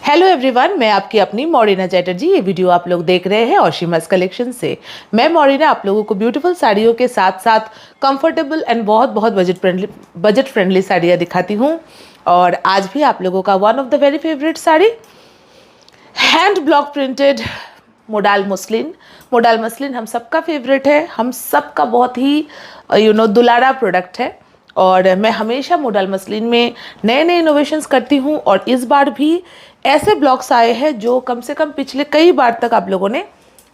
Hello everyone, मैं आपकी अपनी मॉरिना चैटर्जी। ये वीडियो आप लोग देख रहे हैं ऑशिमास कलेक्शन से। मैं मॉरिना आप लोगों को ब्यूटीफुल साड़ियों के साथ साथ कंफर्टेबल एंड बहुत बहुत बजट फ्रेंडली साड़ियाँ दिखाती हूँ। और आज भी आप लोगों का one of the very favourite sari, hand block printed modal muslin. Modal muslin हम सबका फेवरेट है, हम सबका बहुत ही दुलारा प्रोडक्ट है। और मैं हमेशा मोडाल मसलिन में नए नए इनोवेशंस करती हूँ। और इस बार भी ऐसे ब्लॉक्स आए हैं जो कम से कम पिछले कई बार तक आप लोगों ने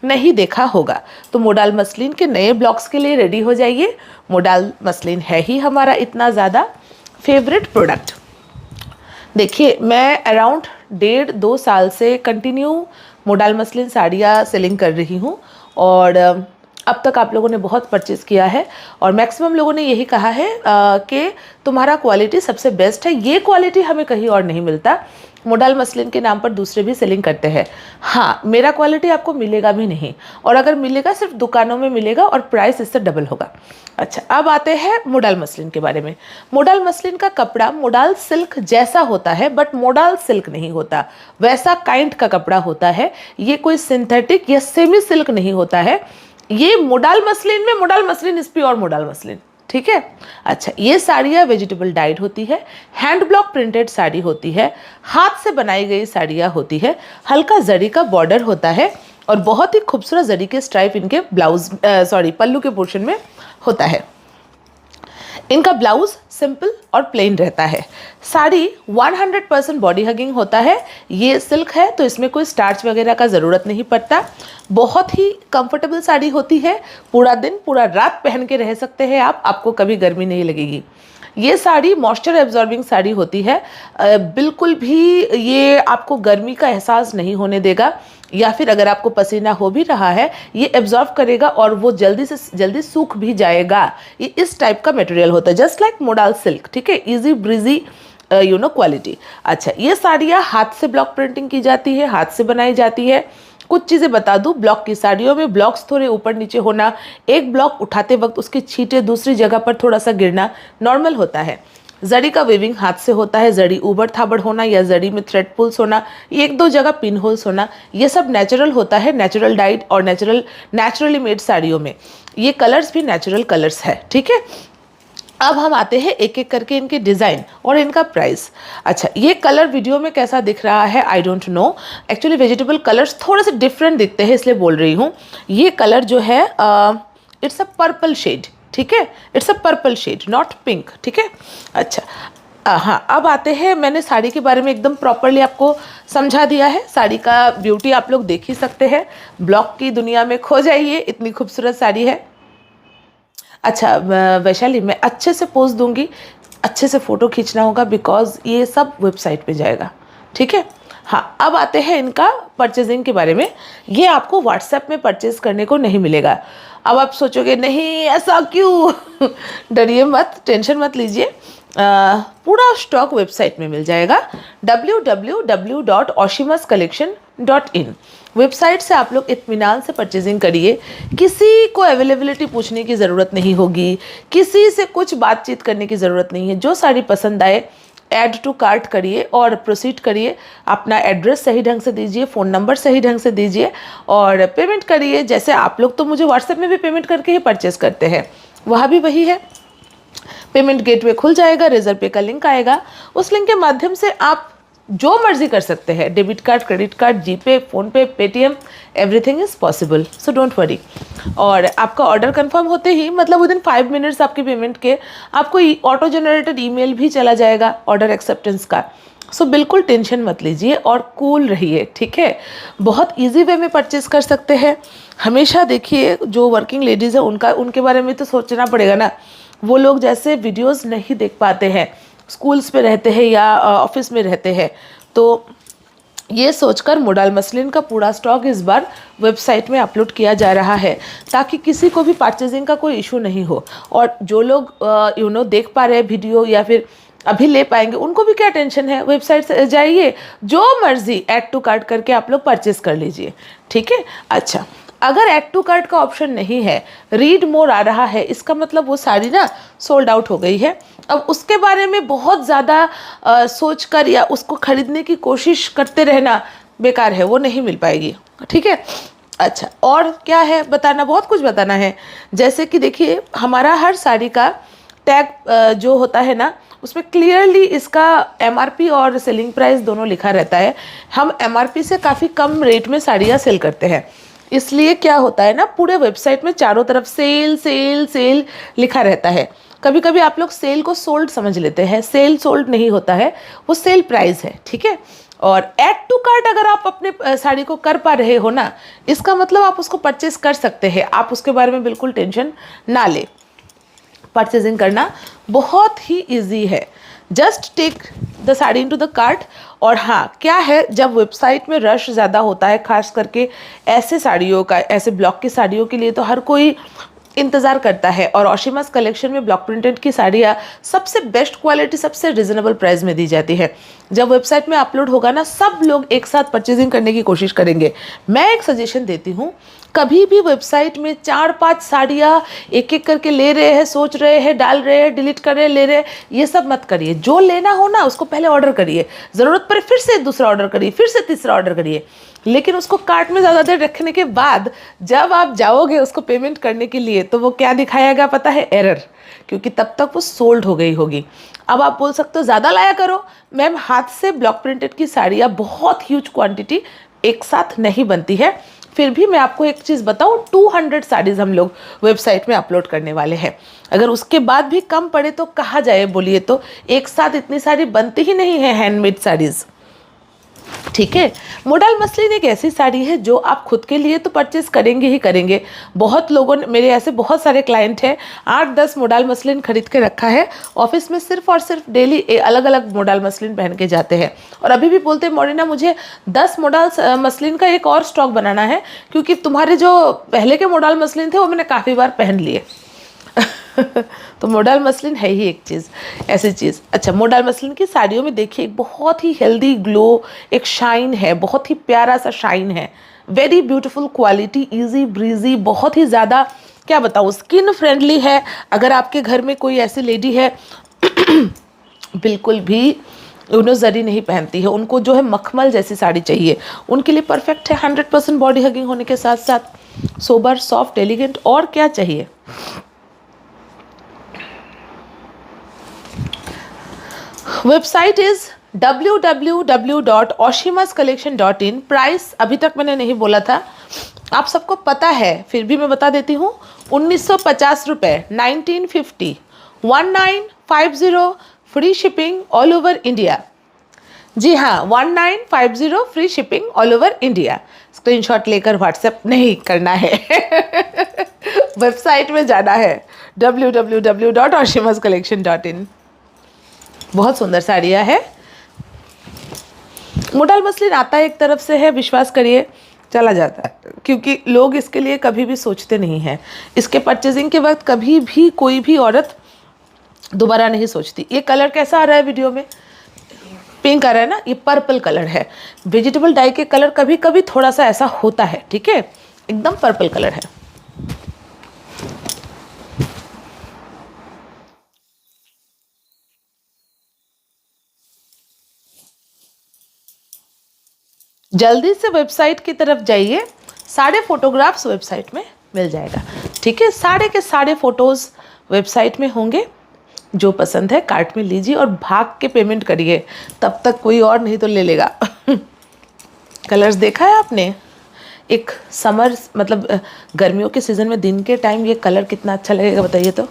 नहीं देखा होगा। तो मोडाल मसलिन के नए ब्लॉक्स के लिए रेडी हो जाइए। मोडाल मसलिन है ही हमारा इतना ज़्यादा फेवरेट प्रोडक्ट। देखिए, मैं अराउंड 1.5-2 साल से कंटिन्यू मोडाल मसलिन साड़ियाँ सेलिंग कर रही हूँ। और अब तक आप लोगों ने बहुत परचेज़ किया है और मैक्सिमम लोगों ने यही कहा है कि तुम्हारा क्वालिटी सबसे बेस्ट है। ये क्वालिटी हमें कहीं और नहीं मिलता। मोडाल मसलिन के नाम पर दूसरे भी सेलिंग करते हैं। हाँ, मेरा क्वालिटी आपको मिलेगा भी नहीं, और अगर मिलेगा सिर्फ दुकानों में मिलेगा और प्राइस इससे डबल होगा। अच्छा, अब आते हैं मोडाल मसलिन के बारे में। मोडाल मसलिन का कपड़ा मोडाल सिल्क जैसा होता है, बट मोडाल सिल्क नहीं होता, वैसा काइंड का कपड़ा होता है। ये कोई सिंथेटिक या सेमी सिल्क नहीं होता है। ये मोडाल मसलिन में modal muslin is pure modal muslin, ठीक है। अच्छा, ये साड़ियाँ वेजिटेबल डाइड होती है, हैंड ब्लॉक प्रिंटेड साड़ी होती है, हाथ से बनाई गई साड़ियाँ होती है, हल्का जरी का बॉर्डर होता है और बहुत ही खूबसूरत जरी के स्ट्राइप इनके पल्लू के पोर्शन में होता है। इनका ब्लाउज सिंपल और प्लेन रहता है। साड़ी 100% बॉडी हगिंग होता है। ये सिल्क है तो इसमें कोई स्टार्च वगैरह का ज़रूरत नहीं पड़ता। बहुत ही कंफर्टेबल साड़ी होती है। पूरा दिन पूरा रात पहन के रह सकते हैं आप, आपको कभी गर्मी नहीं लगेगी। ये साड़ी मॉइस्चर एब्जॉर्बिंग साड़ी होती है। बिल्कुल भी ये आपको गर्मी का एहसास नहीं होने देगा, या फिर अगर आपको पसीना हो भी रहा है ये एब्जॉर्ब करेगा और वो जल्दी से जल्दी सूख भी जाएगा। ये इस टाइप का मटेरियल होता है, जस्ट लाइक मोडाल सिल्क, ठीक है। Easy breezy quality. अच्छा, ये साड़ियाँ हाथ से ब्लॉक प्रिंटिंग की जाती है, हाथ से बनाई जाती है। कुछ चीज़ें बता दूं, ब्लॉक की साड़ियों में ब्लॉक्स थोड़े ऊपर नीचे होना, एक ब्लॉक उठाते वक्त उसकी छींटे दूसरी जगह पर थोड़ा सा गिरना नॉर्मल होता है। जड़ी का वीविंग हाथ से होता है। जड़ी ऊबड़ खाबड़ होना या जड़ी में थ्रेड पुल्स होना, एक दो जगह पिन होल्स होना, ये सब नेचुरल होता है, नेचुरल डाइड और नेचुरली मेड साड़ियों में। ये कलर्स भी नेचुरल कलर्स है, ठीक है। अब हम आते हैं एक एक करके इनके डिज़ाइन और इनका प्राइस। अच्छा, ये कलर वीडियो में कैसा दिख रहा है I don't know. Actually vegetable colours थोड़े से डिफरेंट दिखते हैं, इसलिए बोल रही हूँ। ये कलर जो है इट्स अ पर्पल शेड, ठीक है। It's a purple shade, not pink, ठीक है। अच्छा, हाँ, अब आते हैं, मैंने साड़ी के बारे में एकदम प्रॉपरली आपको समझा दिया है। साड़ी का ब्यूटी आप लोग देख ही सकते हैं। ब्लॉक की दुनिया में खो जाइए, इतनी खूबसूरत साड़ी है। अच्छा वैशाली, मैं अच्छे से पोज दूंगी, अच्छे से फ़ोटो खींचना होगा बिकॉज ये सब वेबसाइट पे जाएगा, ठीक है। हाँ, अब आते हैं इनका परचेजिंग के बारे में। ये आपको व्हाट्सएप में परचेज करने को नहीं मिलेगा। अब आप सोचोगे नहीं ऐसा क्यों डरिए मत, टेंशन मत लीजिए। पूरा स्टॉक वेबसाइट में मिल जाएगा, www.oshimascollection.in। वेबसाइट से आप लोग इत्मीनान से परचेजिंग करिए। किसी को अवेलेबिलिटी पूछने की ज़रूरत नहीं होगी, किसी से कुछ बातचीत करने की ज़रूरत नहीं है। जो साड़ी पसंद आए ऐड टू कार्ट करिए और प्रोसीड करिए। अपना एड्रेस सही ढंग से दीजिए, फ़ोन नंबर सही ढंग से दीजिए और पेमेंट करिए। जैसे आप लोग तो मुझे व्हाट्सएप में भी पेमेंट करके ही परचेज़ करते हैं, वहाँ भी वही है। पेमेंट गेटवे खुल जाएगा, रेजर पे का लिंक आएगा, उस लिंक के माध्यम से आप जो मर्जी कर सकते हैं। Debit card, credit card, GPay, PhonePe, Paytm, everything is possible, so don't worry. और आपका ऑर्डर कंफर्म होते ही, मतलब विदिन 5 मिनट्स आपके पेमेंट के, आपको ऑटो जनरेटेड ईमेल भी चला जाएगा ऑर्डर एक्सेप्टेंस का। सो बिल्कुल टेंशन मत लीजिए और कूल रहिए, ठीक है। बहुत इजी वे में परचेज कर सकते हैं। हमेशा देखिए, जो वर्किंग लेडीज़ है उनके बारे में तो सोचना पड़ेगा ना। वो लोग जैसे वीडियोस नहीं देख पाते हैं, स्कूल्स पे रहते हैं या ऑफिस में रहते हैं, तो ये सोचकर मोडाल मसलिन का पूरा स्टॉक इस बार वेबसाइट में अपलोड किया जा रहा है ताकि किसी को भी परचेजिंग का कोई इशू नहीं हो। और जो लोग देख पा रहे हैं वीडियो या फिर अभी ले पाएंगे, उनको भी क्या टेंशन है। वेबसाइट से जाइए, जो मर्जी ऐड टू कार्ट करके आप लोग परचेज कर लीजिए, ठीक है। अच्छा, अगर ऐड टू कार्ट का ऑप्शन नहीं है, रीड मोर आ रहा है, इसका मतलब वो साड़ी ना सोल्ड आउट हो गई है। अब उसके बारे में बहुत ज़्यादा सोच कर या उसको खरीदने की कोशिश करते रहना बेकार है, वो नहीं मिल पाएगी। ठीक है। अच्छा, और क्या है बताना, बहुत कुछ बताना है। जैसे कि देखिए, हमारा हर साड़ी का टैग जो होता है ना, उसमें क्लियरली इसका एमआरपी और सेलिंग प्राइस दोनों लिखा रहता है। हम एमआरपी से काफ़ी कम रेट में साड़ियाँ सेल करते हैं, इसलिए क्या होता है ना, पूरे वेबसाइट में चारों तरफ सेल सेल सेल लिखा रहता है। कभी कभी आप लोग सेल को सोल्ड समझ लेते हैं, सेल सोल्ड नहीं होता है, वो सेल प्राइस है। ठीक है। और ऐड टू कार्ट अगर आप अपने साड़ी को कर पा रहे हो ना, इसका मतलब आप उसको परचेस कर सकते हैं, आप उसके बारे में बिल्कुल टेंशन ना ले। परचेजिंग करना बहुत ही इजी है, just take the sari into the cart. और हाँ, क्या है, जब वेबसाइट में रश ज़्यादा होता है, खास करके ऐसे साड़ियों का, ऐसे ब्लॉक की साड़ियों के लिए, तो हर कोई इंतज़ार करता है। और ओशिमास कलेक्शन में ब्लॉक प्रिंटेड की साड़ियाँ सबसे बेस्ट क्वालिटी, सबसे रिजनेबल प्राइस में दी जाती है। जब वेबसाइट में अपलोड होगा ना, सब लोग एक साथ परचेजिंग करने की कोशिश करेंगे। मैं एक सजेशन देती हूँ, कभी भी वेबसाइट में 4-5 साड़ियाँ एक एक करके ले रहे हैं, सोच रहे हैं, डाल रहे हैं, डिलीट कर रहे हैं, ले रहे हैं, ये सब मत करिए। जो लेना हो ना, उसको पहले ऑर्डर करिए, ज़रूरत पड़े फिर से दूसरा ऑर्डर करिए, फिर से तीसरा ऑर्डर करिए। लेकिन उसको कार्ट में ज़्यादा देर रखने के बाद जब आप जाओगे उसको पेमेंट करने के लिए, तो वो क्या दिखाएगा पता है? एरर, क्योंकि तब तक वो सोल्ड हो गई होगी। अब आप बोल सकते हो ज़्यादा लाया करो। मैम, हाथ से ब्लॉक प्रिंटेड की साड़ियाँ बहुत ह्यूज क्वांटिटी एक साथ नहीं बनती है। फिर भी मैं आपको एक चीज़ बताऊँ, 200 साड़ीज़ हम लोग वेबसाइट में अपलोड करने वाले हैं। अगर उसके बाद भी कम पड़े तो कहा जाए, बोलिए तो एक साथ इतनी सारी बनती ही नहीं है हैंडमेड साड़ीज़। ठीक है। मोडाल मसलिन एक ऐसी साड़ी है जो आप खुद के लिए तो परचेस करेंगे ही करेंगे। बहुत लोगों ने, मेरे ऐसे बहुत सारे क्लाइंट हैं, 8-10 मोडाल मसलिन खरीद के रखा है, ऑफिस में सिर्फ और सिर्फ डेली अलग अलग मोडाल मसलिन पहन के जाते हैं। और अभी भी बोलते हैं, मोरिना मुझे 10 मोडाल मसलिन का एक और स्टॉक बनाना है, क्योंकि तुम्हारे जो पहले के मोडाल मसलिन थे वो मैंने काफ़ी बार पहन लिए। तो मोडाल मसलिन है ही एक चीज़, ऐसी चीज़। अच्छा, मोडाल मसलिन की साड़ियों में देखिए एक बहुत ही हेल्दी ग्लो, एक शाइन है, बहुत ही प्यारा सा शाइन है, very beautiful quality, easy breezy, बहुत ही ज़्यादा, क्या बताऊँ, स्किन फ्रेंडली है। अगर आपके घर में कोई ऐसी लेडी है बिल्कुल भी उन्हें जरी नहीं पहनती है, उनको जो है मखमल जैसी साड़ी चाहिए, उनके लिए परफेक्ट है। 100% बॉडी हगिंग होने के साथ साथ सोबर, सॉफ्ट, एलिगेंट, और क्या चाहिए। Website is www.oshimascollection.in। प्राइस अभी तक मैंने नहीं बोला था, आप सबको पता है, फिर भी मैं बता देती हूँ। 1950 रुपये, 1950, 1950, free shipping all over India. जी हाँ, 1950, free shipping all over India. Screenshot लेकर व्हाट्सएप नहीं करना है वेबसाइट में जाना है, www.oshimascollection.in। बहुत सुंदर साड़ियाँ है। मोडाल मसलिन आता है एक तरफ से है, विश्वास करिए, चला जाता है, क्योंकि लोग इसके लिए कभी भी सोचते नहीं हैं। इसके परचेजिंग के वक्त कभी भी कोई भी औरत दोबारा नहीं सोचती। ये कलर कैसा आ रहा है वीडियो में? पिंक आ रहा है ना, ये पर्पल कलर है। वेजिटेबल डाई के कलर कभी कभी थोड़ा सा ऐसा होता है, ठीक है, एकदम पर्पल कलर है। जल्दी से वेबसाइट की तरफ जाइए, सारे फोटोग्राफ्स वेबसाइट में मिल जाएगा। ठीक है, सारे के सारे फोटोज़ वेबसाइट में होंगे। जो पसंद है कार्ट में लीजिए और भाग के पेमेंट करिए, तब तक कोई और नहीं तो ले लेगा कलर्स देखा है आपने? एक समर, मतलब गर्मियों के सीज़न में दिन के टाइम ये कलर कितना अच्छा लगेगा, बताइए तो।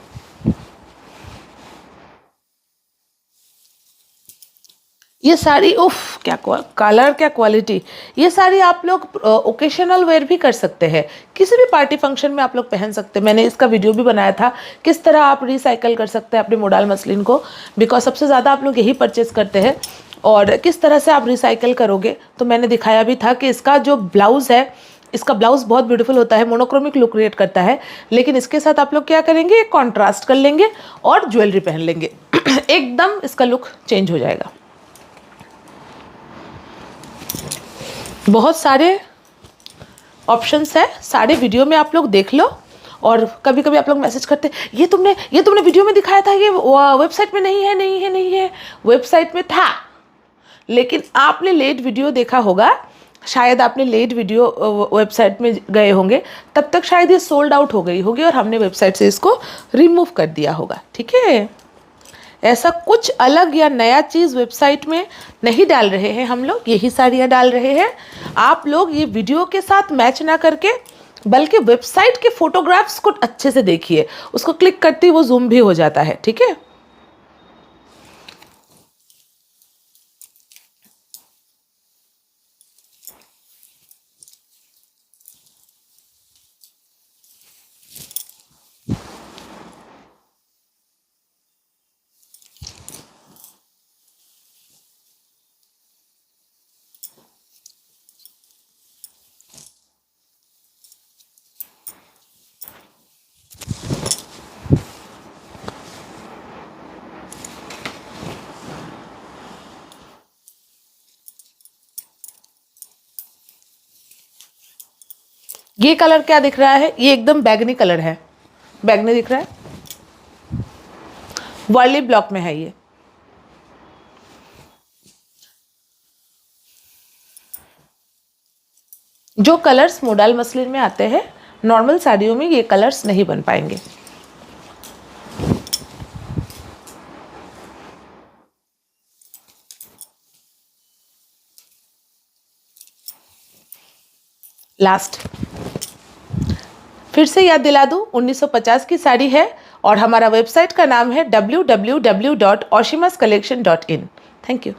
ये साड़ी, उफ, क्या कलर, क्या क्वालिटी। ये साड़ी आप लोग ओकेशनल वेयर भी कर सकते हैं, किसी भी पार्टी फंक्शन में आप लोग पहन सकते हैं। मैंने इसका वीडियो भी बनाया था, किस तरह आप रिसाइकल कर सकते हैं अपने मोडाल मसलिन को, बिकॉज सबसे ज़्यादा आप लोग यही परचेज करते हैं। और किस तरह से आप रिसाइकल करोगे, तो मैंने दिखाया भी था कि इसका जो ब्लाउज़ है, इसका ब्लाउज़ बहुत ब्यूटीफुल होता है, मोनोक्रोमिक लुक क्रिएट करता है। लेकिन इसके साथ आप लोग क्या करेंगे, एक कॉन्ट्रास्ट कर लेंगे और ज्वेलरी पहन लेंगे एकदम इसका लुक चेंज हो जाएगा। बहुत सारे ऑप्शंस है, सारे वीडियो में आप लोग देख लो और कभी कभी आप लोग मैसेज करते हैं ये तुमने वीडियो में दिखाया था, ये वेबसाइट में नहीं है, नहीं है, नहीं है। वेबसाइट में था, लेकिन आपने लेट वीडियो देखा होगा, शायद आपने लेट वीडियो वेबसाइट में गए होंगे, तब तक शायद ये सोल्ड आउट हो गई होगी और हमने वेबसाइट से इसको रिमूव कर दिया होगा। ठीक है, ऐसा कुछ अलग या नया चीज़ वेबसाइट में नहीं डाल रहे हैं हम लोग, यही साड़ियाँ डाल रहे हैं। आप लोग ये वीडियो के साथ मैच ना करके बल्कि वेबसाइट के फोटोग्राफ्स को अच्छे से देखिए, उसको क्लिक करते ही वो जूम भी हो जाता है। ठीक है, ये कलर क्या दिख रहा है, ये एकदम बैगनी कलर है, बैगनी दिख रहा है, वर्ली ब्लॉक में है ये। जो कलर्स मोडाल मसलिन में आते हैं, नॉर्मल साड़ियों में ये कलर्स नहीं बन पाएंगे। लास्ट फिर से याद दिला दूं, 1950 की साड़ी है और हमारा वेबसाइट का नाम है www.oshimascollection.in। Thank you.